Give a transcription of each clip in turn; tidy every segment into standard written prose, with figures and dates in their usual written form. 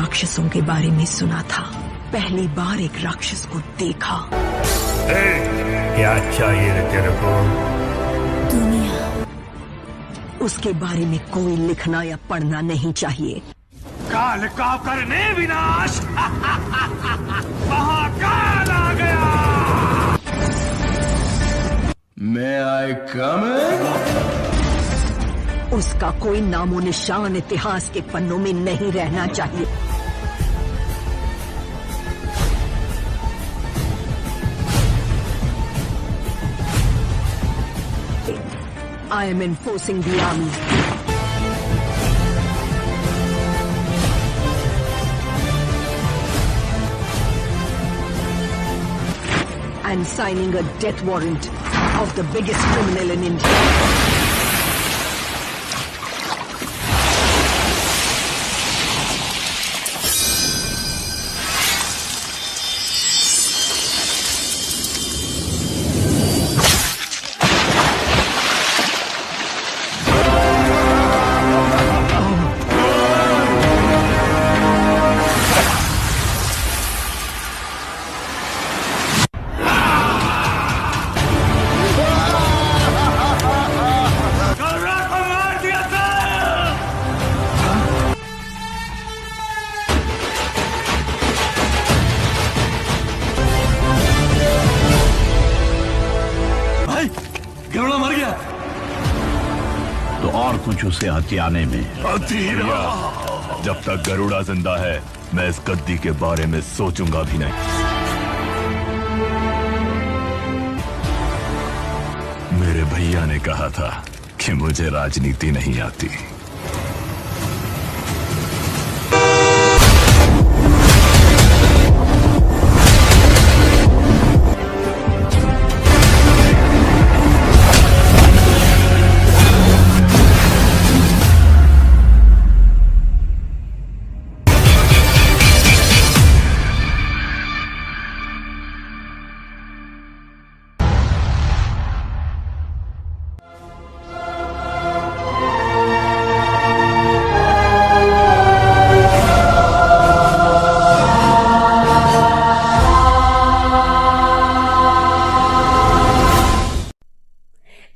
राक्षसों के बारे में सुना था, पहली बार एक राक्षस को देखा। क्या चाहिए तेरे को? दुनिया। उसके बारे में कोई लिखना या पढ़ना नहीं चाहिए। काल का करने विनाश। महाकाल आ गया। May I come in? उसका कोई नामो निशान इतिहास के पन्नों में नहीं रहना चाहिए। I am enforcing the army. And signing a death warrant of the biggest criminal in India. Garuda मर गया तो और कुछ उसे हथियाने में। जब तक गरुड़ा जिंदा है मैं इस गद्दी के बारे में सोचूंगा भी नहीं। मेरे भैया ने कहा था कि मुझे राजनीति नहीं आती।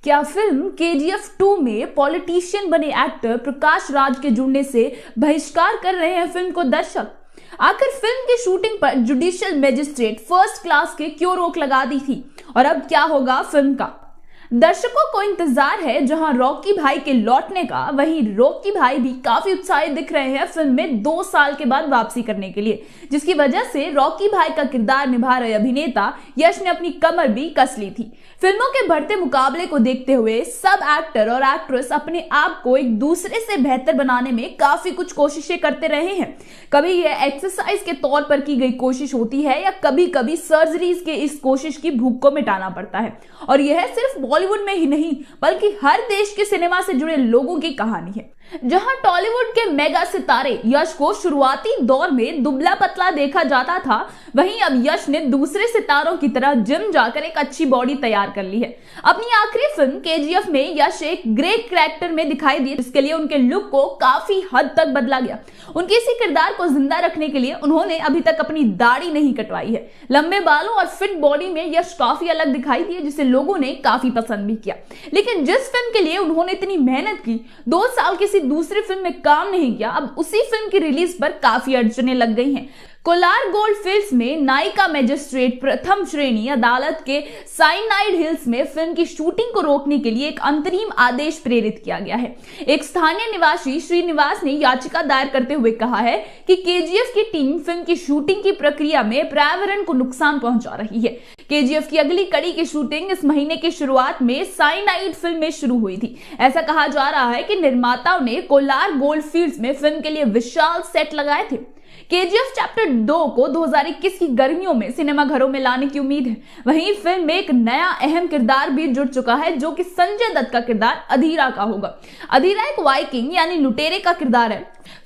क्या फिल्म KGF 2 में पॉलिटिशियन बने एक्टर प्रकाश राज के जुड़ने से बहिष्कार कर रहे हैं फिल्म को दर्शक? आखिर फिल्म की शूटिंग पर जुडिशियल मजिस्ट्रेट फर्स्ट क्लास के क्यों रोक लगा दी थी और अब क्या होगा फिल्म का? दर्शकों को इंतजार है जहां रॉकी भाई के लौटने का, वहीं रॉकी भाई भी काफी उत्साहित दिख रहे हैं फिल्म में 2 साल के बाद वापसी करने के लिए, जिसकी वजह से रॉकी भाई का किरदार निभा रहे अभिनेता यश ने अपनी कमर भी कस ली थी। फिल्मों के बढ़ते मुकाबले को देखते हुए सब एक्टर और एक्ट्रेस अपने आप को एक दूसरे से बेहतर बनाने में काफी कुछ कोशिशें करते रहे हैं। कभी यह एक्सरसाइज के तौर पर की गई कोशिश होती है या कभी कभी सर्जरीज के इस कोशिश की भूख को मिटाना पड़ता है। और यह सिर्फ बॉलीवुड में ही नहीं बल्कि हर देश के सिनेमा से जुड़े लोगों की कहानी है। जहां टॉलीवुड के मेगा सितारे यश को शुरुआती दौर में दुबला पतला देखा जाता था, वहीं अब यश ने दूसरे सितारों की तरह जिम जाकर एक अच्छी बॉडी तैयार कर ली है। अपनी आखिरी फिल्म KGF में यश एक ग्रेट कैरेक्टर में दिखाई दिए, जिसके लिए उनके लुक को काफी हद तक बदला गया। उनके इसी किरदार को जिंदा रखने के लिए उन्होंने अभी तक अपनी दाढ़ी नहीं कटवाई है। लंबे बालों और फिट बॉडी में यश काफी अलग दिखाई दिए, जिसे लोगों ने काफी पसंद भी किया। लेकिन जिस फिल्म के लिए उन्होंने इतनी मेहनत की, 2 साल किसी दूसरी फिल्म में काम नहीं किया, अब उसी फिल्म की रिलीज पर काफी अड़चनें लग गई हैं। कोलार गोल्ड फील्ड्स में नायिका मजिस्ट्रेट प्रथम श्रेणी अदालत के साइनाइड हिल्स में फिल्म की शूटिंग को रोकने के लिए एक अंतरिम आदेश प्रेरित किया गया है। एक स्थानीय निवासी श्रीनिवास ने याचिका दायर करते हुए कहा है कि KGF की टीम फिल्म की शूटिंग की प्रक्रिया में पर्यावरण को नुकसान पहुंचा रही है। KGF की अगली कड़ी की शूटिंग इस महीने की शुरुआत में साइनाइड फिल्म में शुरू हुई थी। ऐसा कहा जा रहा है कि निर्माताओं ने कोलार गोल्ड फील्ड्स में फिल्म के लिए विशाल सेट लगाए थे। KGF चैप्टर 2 को 2021 की गर्मियों में सिनेमाघरों में लाने की उम्मीद है। वहीं फिल्म में एक नया अहम किरदार भी जुड़ चुका है, जो कि संजय दत्त का किरदार अधीरा का होगा। अधीरा एक वाइकिंग यानी लुटेरे का किरदार है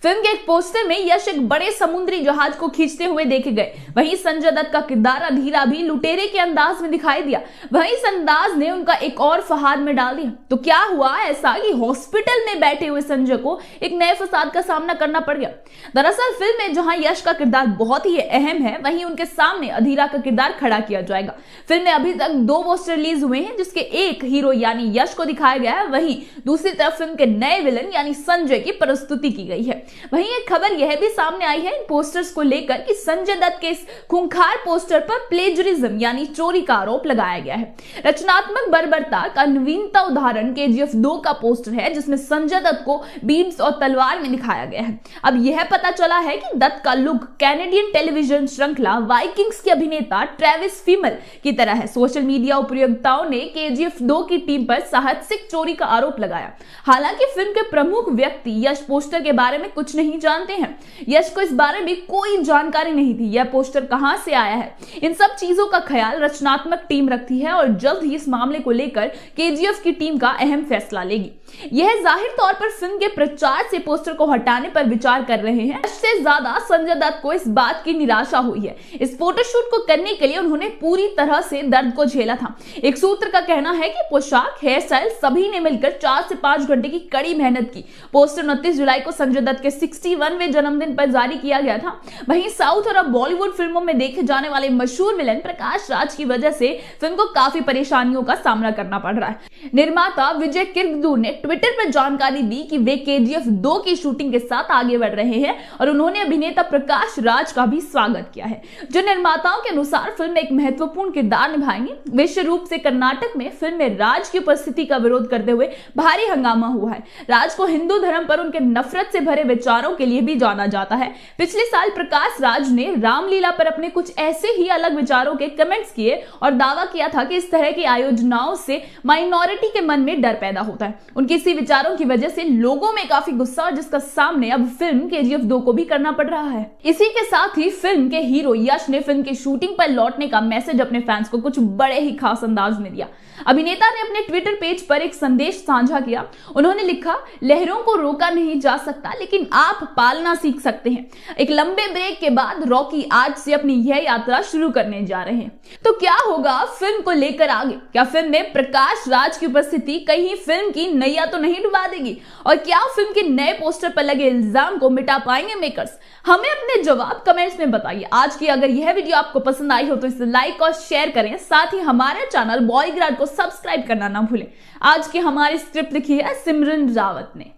फिल्म के एक पोस्टर में यश एक बड़े समुद्री जहाज को खींचते हुए देखे गए। वहीं संजय दत्त का किरदार अधीरा भी लुटेरे के अंदाज में दिखाई दिया। वहीं इस अंदाज ने उनका एक और फसाद में डाल दिया। तो क्या हुआ ऐसा कि हॉस्पिटल में बैठे हुए संजय को एक नए फसाद का सामना करना पड़ गया। दरअसल फिल्म में जहां यश का किरदार बहुत ही अहम है, वहीं उनके सामने अधीरा का किरदार खड़ा किया जाएगा। फिल्म में अभी तक 2 पोस्टर रिलीज हुए हैं, जिसके एक हीरो यानी यश को दिखाया गया है, वहीं दूसरी तरफ फिल्म के नए विलन यानी संजय की प्रस्तुति की गई है। वहीं एक खबर यह भी सामने आई है इन पोस्टर्स को लेकर कि संजय दत्त के इस खूंखार पोस्टर पर प्लेजरिज्म यानी चोरी का आरोप लगाया गया है। रचनात्मक बर्बरता का नवीनता उदाहरण KGF 2 का पोस्टर है, जिसमें संजय दत्त को बीम्स और तलवार में दिखाया गया है। अब यह पता चला है कि दत्त का लुक कैनेडियन टेलीविजन श्रृंखला वाइकिंग्स के अभिनेता ट्रेविस फीमल की तरह है। सोशल मीडिया उपयोक्ताओं ने KGF 2 की टीम पर साहसिक चोरी का आरोप लगाया। हालांकि फिल्म के प्रमुख व्यक्ति यश पोस्टर के बारे में कुछ नहीं जानते हैं। यश को इस बारे में कोई जानकारी नहीं थी यह पोस्टर कहां से आया है। इन सब चीजों का ख्याल रचनात्मक टीम रखती है और जल्द ही इस मामले को लेकर KGF की टीम का अहम फैसला लेगी। यह जाहिर तौर पर फिल्म के प्रचार से पोस्टर को हटाने पर विचार कर रहे हैं। इससे ज्यादा संजय दत्त को इस बात की निराशा हुई है। इस फोटोशूट को करने के लिए उन्होंने पूरी तरह से दर्द को झेला था। एक सूत्र का कहना है कि पोशाक, हेयर स्टाइल सभी ने मिलकर 4 से 5 घंटे की कड़ी मेहनत की। पोस्टर 29 जुलाई को संजय दत्त के 61वें जन्मदिन पर जारी किया गया था। वहीं साउथ और बॉलीवुड फिल्मों में देखे जाने वाले मशहूर विलन प्रकाश राज की वजह से फिल्म को काफी परेशानियों का सामना करना पड़ रहा है। निर्माता विजय किरगदूर ने ट्विटर पर जानकारी दी कि वे KGF 2 की शूटिंग के साथ आगे बढ़ रहे हैं और उन्होंने अभिनेता प्रकाश राज का भी स्वागत किया है, जो निर्माताओं के अनुसार फिल्म में एक महत्वपूर्ण किरदार निभाएंगे। विशेष रूप से कर्नाटक में फिल्म में राज की उपस्थिति का विरोध करते हुए भारी हंगामा हुआ है। राज को हिंदू धर्म पर उनके नफरत से भरे विचारों के लिए भी जाना जाता है। पिछले साल प्रकाश राज ने रामलीला पर अपने कुछ ऐसे ही अलग विचारों के कमेंट्स किए और दावा किया था कि इस तरह की आयोजनाओं से माइनॉरिटी के मन में डर पैदा होता है। उनके इसी विचारों की वजह से लोगों में काफी गुस्सा और जिसका सामने अब फिल्म KGF 2 को भी करना पड़ रहा है। इसी के साथ ही फिल्म के हीरो यश ने फिल्म की शूटिंग पर लौटने का मैसेज अपने फैंस को कुछ बड़े ही खास अंदाज में दिया। अभिनेता ने अपने ट्विटर पेज पर एक संदेश साझा किया। उन्होंने लिखा, लहरों को रोका नहीं जा सकता लेकिन आप पालना सीख सकते हैं। एक लंबे ब्रेक के बाद रॉकी आज से अपनी यह यात्रा शुरू करने जा रहे हैं। तो क्या होगा फिल्म को लेकर आगे? क्या फिल्म में प्रकाश राज की उपस्थिति कहीं फिल्म की नैया तो नहीं डुबा देगी? और क्या फिल्म के नए पोस्टर पर लगे इल्जाम को मिटा पाएंगे मेकर्स? हमें अपने जवाब कमेंट्स में बताइए। आज की अगर यह वीडियो आपको पसंद आई हो तो इसे लाइक और शेयर करें। साथ ही हमारे चैनल बॉलीग्राड को सब्सक्राइब करना ना भूलें। आज की हमारी स्क्रिप्ट लिखी है सिमरन रावत ने।